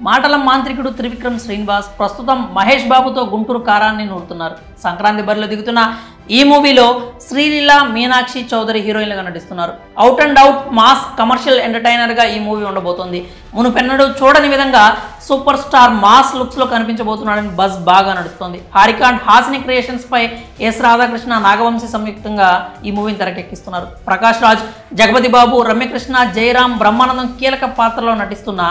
మాటల మాంత్రికుడు త్రివిక్రమ్ శ్రీనివాస్ ప్రస్తుతం మహేష్ బాబుతో గుంటూరు కారాన్ని నూరుతున్నారు. సంక్రాంతి బరిలో దిగుతున్న ఈ మూవీలో శ్రీలీల, మీనాక్షి చౌదరి హీరోయిన్లుగా నటిస్తున్నారు. Out and out mass commercial ఎంటర్టైనర్గా ఈ మూవీ ఉండబోతోంది. మునుపెన్నడూ చూడని విధంగా సూపర్ స్టార్ మాస్ లుక్స్లో కనిపించబోతున్నాడని బజ్ బాగా నడుస్తోంది. హారిక అండ్ హాసిని క్రియేషన్స్ పై ఎస్ రాధాకృష్ణ, నాగవంశీ సంయుక్తంగా ఈ మూవీని తెరకెక్కిస్తున్నారు. ప్రకాష్ రాజ్, జగపతి బాబు, రమ్యకృష్ణ, జయరాం, బ్రహ్మానందం కీలక పాత్రలో నటిస్తున్న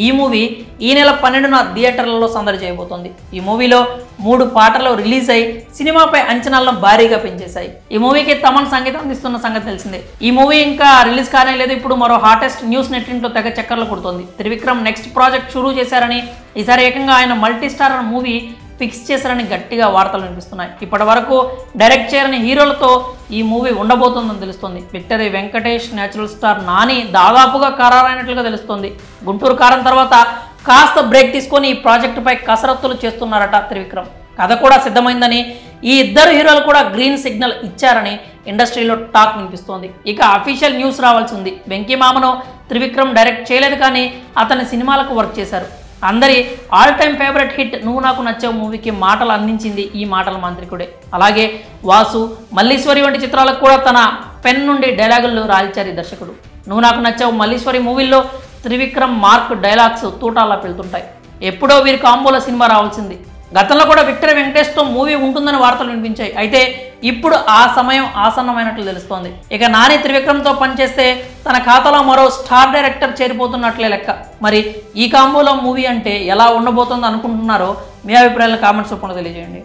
ఈ మూవీ ఈ నెల 12న థియేటర్లలో సందడి చేయబోతోంది. ఈ మూవీలో 3 పాటలు రిలీజ్ అయి సినిమాపై అంచనాలను భారీగా పెంచేశాయి. ఈ మూవీకి తమన్ సంగీతం అందిస్తున్న సంగతి తెలిసిందే. ఈ మూవీ ఇంకా రిలీజ్ కానే లేదు. ఇప్పుడు మరో హాటెస్ట్ న్యూస్ నెట్టింట్లో తెగ చక్కర్లు కొడుతోంది. త్రివిక్రమ్ నెక్స్ట్ ప్రాజెక్ట్ షురూ చేశారని, ఈసారి ఏకంగా ఆయన మల్టీ స్టారర్ మూవీ ఫిక్స్ చేశారని గట్టిగా వార్తలు వినిపిస్తున్నాయి. ఇప్పటి వరకు డైరెక్ట్ చేయని హీరోలతో ఈ మూవీ ఉండబోతుందని తెలుస్తోంది. Victory Venkatesh, natural star Nani దాదాపుగా ఖరారైనట్లుగా తెలుస్తోంది. గుంటూరు కారం తర్వాత కాస్త బ్రేక్ తీసుకొని ఈ ప్రాజెక్టుపై కసరత్తులు చేస్తున్నారట త్రివిక్రమ్. కథ కూడా సిద్ధమైందని, ఈ ఇద్దరు హీరోలు కూడా గ్రీన్ సిగ్నల్ ఇచ్చారని ఇండస్ట్రీలో టాక్ వినిపిస్తోంది. ఇక అఫీషియల్ న్యూస్ రావాల్సి ఉంది. వెంకీ మామను త్రివిక్రమ్ డైరెక్ట్ చేయలేదు, కానీ అతని సినిమాలకు వర్క్ చేశారు. అందరి ఆల్ టైమ్ ఫేవరెట్ హిట్ నువ్వు నాకు నచ్చావు మూవీకి మాటలు అందించింది ఈ మాటల మాంత్రికుడే. అలాగే వాసు, మల్లీశ్వరి వంటి చిత్రాలకు కూడా తన పెన్ నుండి డైలాగులు రాల్చారు ఈ దర్శకుడు. నువ్వు నాకు నచ్చావు, మల్లీశ్వరి మూవీల్లో త్రివిక్రమ్ మార్క్ డైలాగ్స్ తూటాలా పెళ్తుంటాయి. ఎప్పుడో వీరి కాంబోలో సినిమా రావాల్సింది. గతంలో కూడా విక్టరీ వెంకటేష్తో మూవీ ఉంటుందని వార్తలు వినిపించాయి. అయితే ఇప్పుడు ఆ సమయం ఆసన్నమైనట్లు తెలుస్తోంది. ఇక నాని త్రివిక్రమ్తో పనిచేస్తే తన ఖాతాలో మరో స్టార్ డైరెక్టర్ చేరిపోతున్నట్లే లెక్క. మరి ఈ కాంబోలో మూవీ అంటే ఎలా ఉండబోతుందో అనుకుంటున్నారో మీ అభిప్రాయాలను కామెంట్స్ రూపంలో తెలియజేయండి.